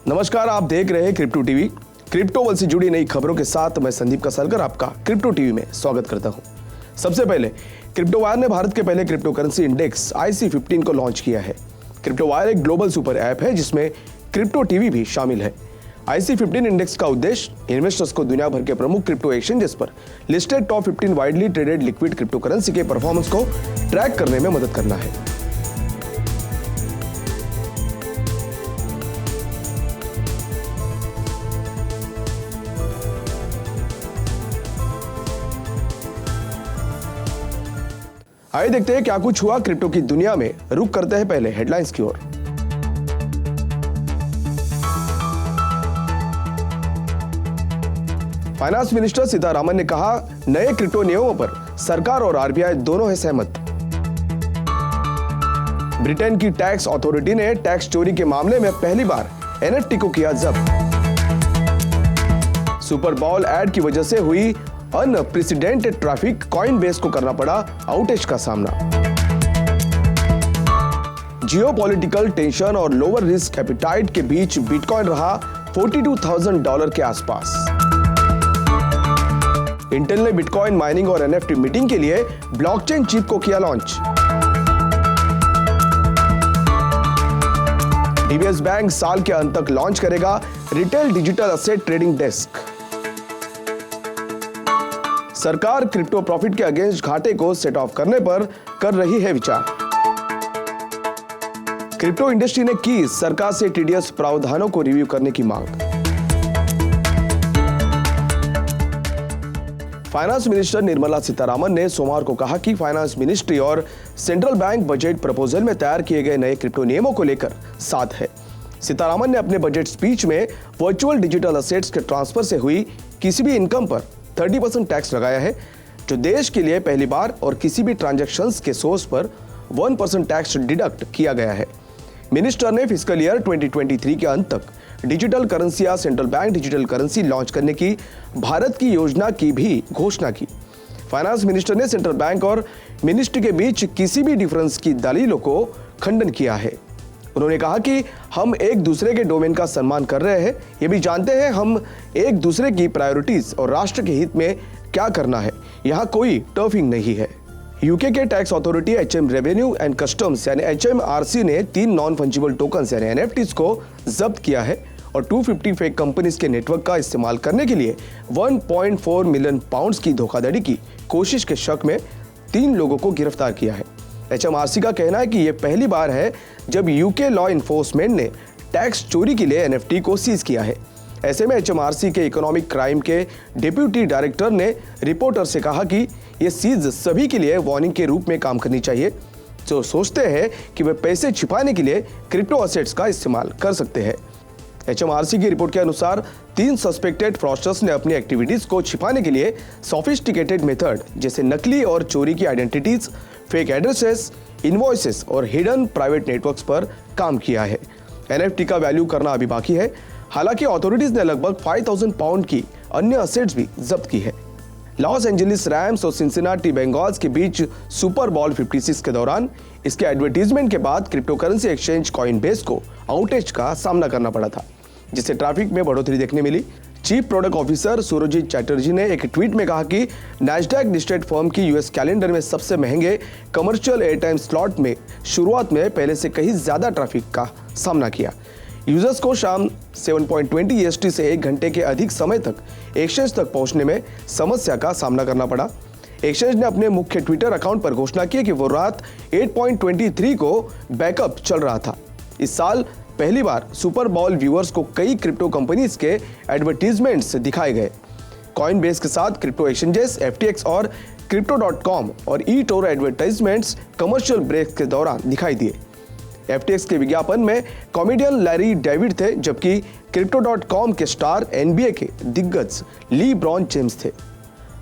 नमस्कार, आप देख रहे हैं क्रिप्टो टीवी। क्रिप्टो वर्ल्ड से जुड़ी नई खबरों के साथ मैं संदीप कसलकर आपका क्रिप्टो टीवी में स्वागत करता हूं। सबसे पहले क्रिप्टो वायर ने भारत के पहले क्रिप्टो करेंसी इंडेक्स IC15 को लॉन्च किया है। क्रिप्टो वायर एक ग्लोबल सुपर ऐप है जिसमें क्रिप्टो टीवी भी शामिल है। IC15 इंडेक्स का उद्देश्य इन्वेस्टर्स को दुनिया भर के प्रमुख क्रिप्टो एक्सचेंजेस पर listed top 15 widely traded liquid crypto currency के परफॉर्मेंस को ट्रैक करने में मदद करना है। आइए देखते हैं क्या कुछ हुआ क्रिप्टो की दुनिया में। रुक करते हैं पहले हेडलाइंस की ओर। फाइनेंस मिनिस्टर सीतारामन ने कहा, नए क्रिप्टो नियमों पर सरकार और RBI दोनों है सहमत। ब्रिटेन की टैक्स अथॉरिटी ने टैक्स चोरी के मामले में पहली बार NFT को किया जब्त। सुपर बॉल एड की वजह से हुई अनप्रेसिडेंटेड ट्रैफिक, कॉइनबेस को करना पड़ा आउटेज का सामना। जियोपॉलिटिकल टेंशन और लोअर रिस्क एपिटाइट के बीच बिटकॉइन रहा $42,000 के आसपास। इंटेल ने बिटकॉइन माइनिंग और NFT मीटिंग के लिए ब्लॉकचेन चिप को किया लॉन्च। DBS बैंक साल के अंत तक लॉन्च करेगा retail digital asset trading desk. सरकार क्रिप्टो प्रॉफिट के अगेंस्ट घाटे को सेट ऑफ करने पर कर रही है विचार। क्रिप्टो इंडस्ट्री ने की सरकार से TDS प्रावधानों को रिव्यू करने की मांग। फाइनेंस मिनिस्टर निर्मला सीतारामन ने सोमवार को कहा कि फाइनेंस मिनिस्ट्री और सेंट्रल बैंक बजट प्रपोजल में तैयार किए गए नए क्रिप्टो नियमों को लेकर साथ है। सीतारामन ने अपने बजट स्पीच में वर्चुअल डिजिटल असेट्स के ट्रांसफर से हुई किसी भी इनकम पर 30% टैक्स लगाया है, जो देश के लिए पहली बार, और किसी भी ट्रांजैक्शंस के सोर्स पर 1% टैक्स डिडक्ट किया गया है। मिनिस्टर ने फिस्कल ईयर 2023 के अंत तक डिजिटल करेंसी या central bank digital currency launch करने की भारत की योजना की भी घोषणा की। फाइनेंस मिनिस्टर ने सेंट्रल बैंक और मिनिस्ट्री के बीच किसी भी डिफरेंस की दलीलों को खंडन किया है। उन्होंने कहा कि हम एक दूसरे के डोमेन का सम्मान कर रहे हैं, ये भी जानते हैं हम एक दूसरे की प्रायोरिटीज और राष्ट्र के हित में क्या करना है। यहाँ कोई टर्फिंग नहीं है। यूके के tax authority HM revenue and customs यानी HMRC ने 3 नॉन फंजिबल टोकन्स यानी NFTs को जब्त किया है और 250 फेक कंपनीज के नेटवर्क का इस्तेमाल करने के लिए 1.4 मिलियन पाउंड्स की धोखाधड़ी की कोशिश के शक में 3 लोगों को गिरफ्तार किया है। HMRC का कहना है कि यह पहली बार है जब यूके लॉ इन्फोर्समेंट ने टैक्स चोरी के लिए NFT को सीज किया है। ऐसे में HMRC के इकोनॉमिक क्राइम के डिप्यूटी डायरेक्टर ने रिपोर्टर से कहा कि यह सीज सभी के लिए वार्निंग के रूप में काम करनी चाहिए जो सोचते हैं कि वे पैसे छिपाने के लिए क्रिप्टो एसेट्स का इस्तेमाल कर सकते हैं। HMRC की रिपोर्ट के अनुसार 3 सस्पेक्टेड फ्रॉडस्टर्स ने अपनी एक्टिविटीज को छिपाने के लिए सोफिस्टिकेटेड मेथड जैसे नकली और चोरी की आइडेंटिटीज, फेक एड्रेसेस, इनवॉइसेस और हिडन प्राइवेट नेटवर्क्स पर काम किया है। NFT का वैल्यू करना अभी बाकी है। हालांकि अथॉरिटीज ने लगभग 5,000 पाउंड की अन्य असेट्स भी जब्त की है। लॉस एंजलिस रैम्स और सिंसिनाटी बेंगल्स के बीच सुपर बॉल 56 के दौरान इसके एडवर्टीजमेंट के बाद क्रिप्टो करेंसी एक्सचेंज कॉइनबेस को आउटेज का सामना करना पड़ा था, जिससे ट्रैफिक में बढ़ोतरी देखने मिली। Chief product officer Surjit Chatterjee ने एक ट्वीट में कहा कि नैस्डैक लिस्टेड फर्म की US कैलेंडर में सबसे महंगे कमर्शियल एयरटाइम स्लॉट में शुरुआत में पहले से कहीं ज्यादा ट्रैफिक का सामना किया। यूजर्स को शाम 7.20 EST से 1 घंटे के अधिक समय तक एक्सचेंज तक पहुंचने में समस्या का सामना करना पड़ा। एक्सचेंज ने अपने मुख्य ट्विटर अकाउंट पर घोषणा की कि वो रात 8.23 को बैकअप चल रहा था। इस साल पहली बार सुपर बॉल व्यूअर्स को कई क्रिप्टो कंपनीज के एडवर्टीजमेंट्स दिखाए गए। कॉइनबेस के साथ क्रिप्टो एक्सचेंजेस FTX और Crypto.com और eToro एडवर्टाइजमेंट्स कमर्शियल ब्रेक के दौरान दिखाई दिए। FTX के विज्ञापन में कॉमेडियन लैरी डेविड थे, जबकि Crypto.com के स्टार NBA के दिग्गज ली ब्रॉन जेम्स थे।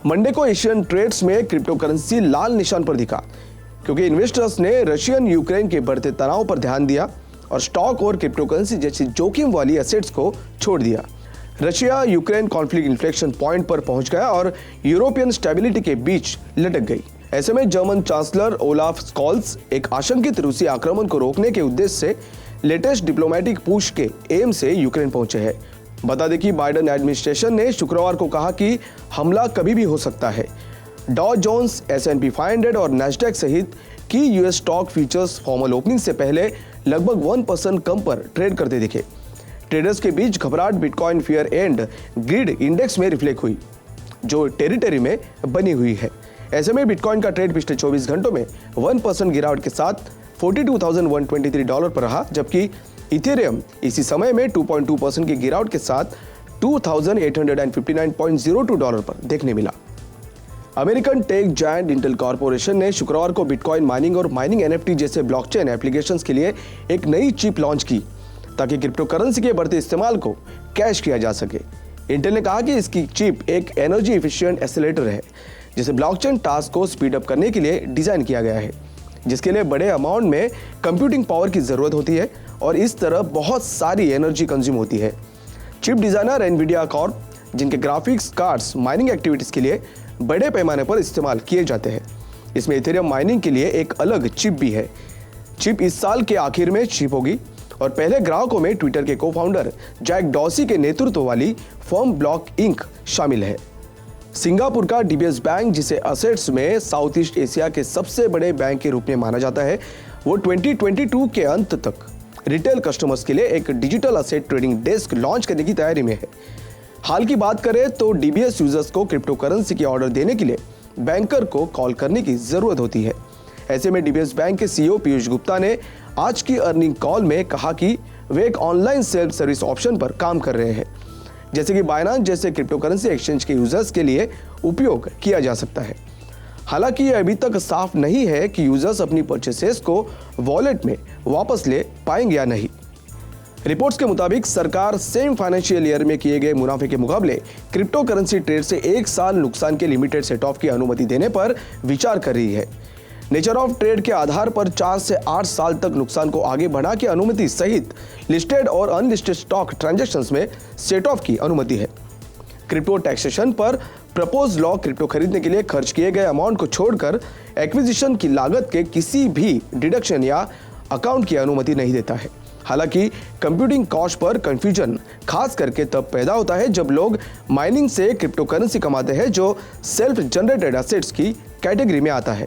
मंडे को एशियन ट्रेड्स में क्रिप्टो करेंसी लाल निशान पर दिखा क्योंकि इन्वेस्टर्स ने रशियन यूक्रेन के बढ़ते तनाव पर ध्यान दिया और स्टॉक और क्रिप्टो करेंसी जैसी जोखिम वाली एसेट्स को छोड़ दिया। Russia Ukraine conflict inflection point पर पहुंच गया और यूरोपियन स्टेबिलिटी के बीच लटक गई। ऐसे में जर्मन चांसलर ओलाफ स्कॉल्स एक आशंकित रूसी आक्रमण को रोकने के उद्देश्य से लेटेस्ट डिप्लोमेटिक पुश के एम से यूक्रेन पहुंचे हैं। बता दें कि बाइडेन एडमिनिस्ट्रेशन ने शुक्रवार को कहा कि हमला कभी भी हो सकता है। डॉ जोन्स, S&P 500 और नैस्डैक सहित की US stock futures formal opening से पहले लगभग 1% कम पर ट्रेड करते दिखे। ट्रेडर्स के बीच घबराहट bitcoin fear and grid index में रिफ्लेक्ट हुई, जो टेरिटरी में बनी हुई है। ऐसे में बिटकॉइन का ट्रेड पिछले 24 घंटों में 1% गिरावट के साथ $42,123 पर रहा, जबकि इथेरियम इसी समय में 2.2% की गिरावट के साथ $2,859.02 पर देखने मिला। American tech giant Intel corporation ने शुक्रवार को बिटकॉइन माइनिंग और माइनिंग NFT जैसे ब्लॉकचेन एप्लीकेशंस के लिए एक नई चिप लॉन्च की ताकि क्रिप्टो करेंसी के बढ़ते इस्तेमाल को कैश किया जा सके। इंटेल ने कहा कि इसकी चिप एक एनर्जी एफिशिएंट एक्सेलेरेटर है जिसे ब्लॉकचेन टास्क को स्पीड अप करने के लिए डिजाइन किया गया है, जिसके लिए बड़े अमाउंट में कंप्यूटिंग पावर की जरूरत होती है और इस तरह बहुत सारी एनर्जी कंज्यूम होती है। चिप डिजाइनर एनवीडिया कॉर्प, जिनके ग्राफिक्स कार्ड्स माइनिंग एक्टिविटीज के लिए बड़े पैमाने पर इस्तेमाल किए जाते हैं, इसमें इथेरियम माइनिंग के लिए एक अलग चिप भी है। चिप इस साल के आखिर में शिप होगी और पहले ग्राहकों में ट्विटर के को-फाउंडर जैक डॉर्सी के नेतृत्व वाली फर्म ब्लॉक इंक शामिल है। सिंगापुर का DBS बैंक, जिसे असेट्स में साउथ ईस्ट एशिया के सबसे बड़े बैंक के रूप में माना जाता है, वो 2022 के अंत तक रिटेल कस्टमर्स के लिए एक digital asset trading desk launch करने की तैयारी में है। हाल की बात करें तो DBS यूजर्स को क्रिप्टो करेंसी के ऑर्डर देने के लिए बैंकर को कॉल करने की जरूरत होती है। ऐसे में DBS बैंक के CEO पीयूष गुप्ता ने आज की अर्निंग कॉल में कहा कि वे एक ऑनलाइन सेल्फ सर्विस ऑप्शन पर काम कर रहे हैं, जैसे कि बाइनांस जैसे क्रिप्टो करेंसी एक्सचेंज के यूजर्स के लिए उपयोग किया जा सकता है। हालांकि यह अभी तक साफ नहीं है कि यूजर्स अपनी परचेसेस को वॉलेट में वापस ले पाएंगे या नहीं। रिपोर्ट्स के मुताबिक सरकार सेम फाइनेंशियल ईयर में किए गए मुनाफे के मुकाबले क्रिप्टो करेंसी ट्रेड से 1 साल नुकसान के लिमिटेड सेट ऑफ की अनुमति देने पर विचार कर रही है। नेचर ऑफ ट्रेड के आधार पर 4 से 8 साल तक नुकसान को आगे बढ़ा के अनुमति सहित लिस्टेड और अनलिस्टेड स्टॉक ट्रांजैक्शंस में सेट ऑफ की अनुमति है। क्रिप्टो टैक्सेशन पर प्रपोज लॉ क्रिप्टो खरीदने के लिए खर्च किए गए अमाउंट को छोड़कर एक्विजिशन की लागत के किसी भी डिडक्शन या अकाउंट की अनुमति नहीं देता है। हालांकि कंप्यूटिंग कॉस्ट पर कंफ्यूजन खास करके तब पैदा होता है जब लोग माइनिंग से क्रिप्टो करेंसी कमाते हैं, जो सेल्फ जनरेटेड एसेट्स की कैटेगरी में आता है।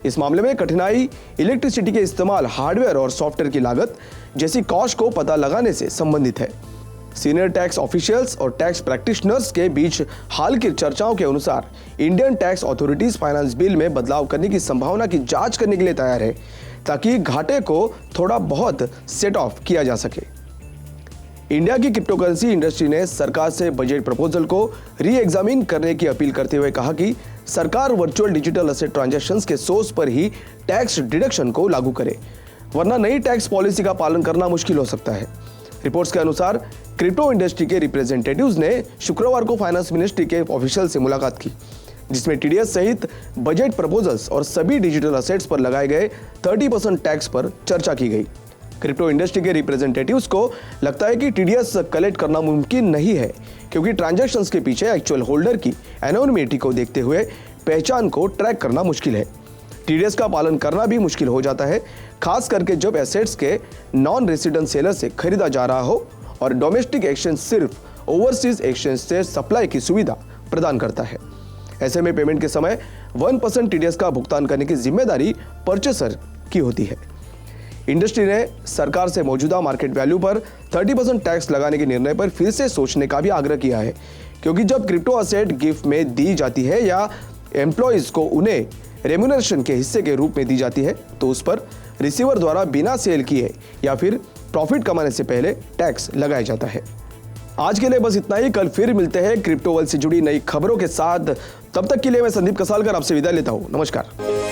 इस मामले में कठिनाई इलेक्ट्रिसिटी के इस्तेमाल, हार्डवेयर और सॉफ्टवेयर की लागत जैसी कॉस्ट को पता लगाने से संबंधित है। सीनियर टैक्स ऑफिशियल्स और टैक्स प्रैक्टिशनर्स के बीच हाल की चर्चाओं के अनुसार Indian tax authorities finance bill में बदलाव करने की संभावना की जांच करने के लिए तैयार है ताकि घाटे को थोड़ा बहुत सेट ऑफ किया जा सके। इंडिया की क्रिप्टो करेंसी इंडस्ट्री ने सरकार से बजट प्रपोजल को री एग्जामिन करने की अपील करते हुए कहा कि सरकार वर्चुअल डिजिटल एसेट ट्रांजैक्शंस के सोर्स पर ही टैक्स डिडक्शन को लागू करे, वरना नई टैक्स पॉलिसी का पालन करना मुश्किल हो सकता है। रिपोर्ट्स के अनुसार क्रिप्टो इंडस्ट्री के रिप्रेजेंटेटिव्स ने शुक्रवार को फाइनेंस मिनिस्ट्री के ऑफिशियल से मुलाकात की, जिसमें TDS सहित बजट प्रपोजल्स और सभी डिजिटल असेट्स पर लगाए गए 30% टैक्स पर चर्चा की गई। क्रिप्टो इंडस्ट्री के रिप्रेजेंटेटिव्स को लगता है कि TDS कलेक्ट करना मुमकिन नहीं है, क्योंकि ट्रांजैक्शंस के पीछे एक्चुअल होल्डर की एनोनिमिटी को देखते हुए पहचान को ट्रैक करना मुश्किल है। TDS का पालन करना भी मुश्किल हो जाता है, खास करके जब एसेट्स के नॉन रेसिडेंट सेलर से खरीदा जा रहा हो और डोमेस्टिक एक्सचेंज सिर्फ ओवरसीज एक्सचेंज से सप्लाई की सुविधा प्रदान करता है। ऐसे में पेमेंट के समय 1% TDS का भुगतान करने की जिम्मेदारी परचेसर की होती है। इंडस्ट्री ने सरकार से मौजूदा मार्केट वैल्यू पर 30% टैक्स लगाने के निर्णय पर फिर से सोचने का भी आग्रह किया है, क्योंकि जब क्रिप्टो असेट गिफ्ट में दी जाती है या एम्प्लॉइज को उन्हें रेम्यूनरेशन के हिस्से के रूप में दी जाती है, तो उस पर रिसीवर द्वारा बिना सेल किए या फिर प्रॉफिट कमाने से पहले टैक्स लगाया जाता है। आज के लिए बस इतना ही। कल फिर मिलते हैं क्रिप्टो वर्ल्ड से जुड़ी नई खबरों के साथ। तब तक के लिए मैं संदीप कसालकर आपसे विदा लेता हूं। नमस्कार।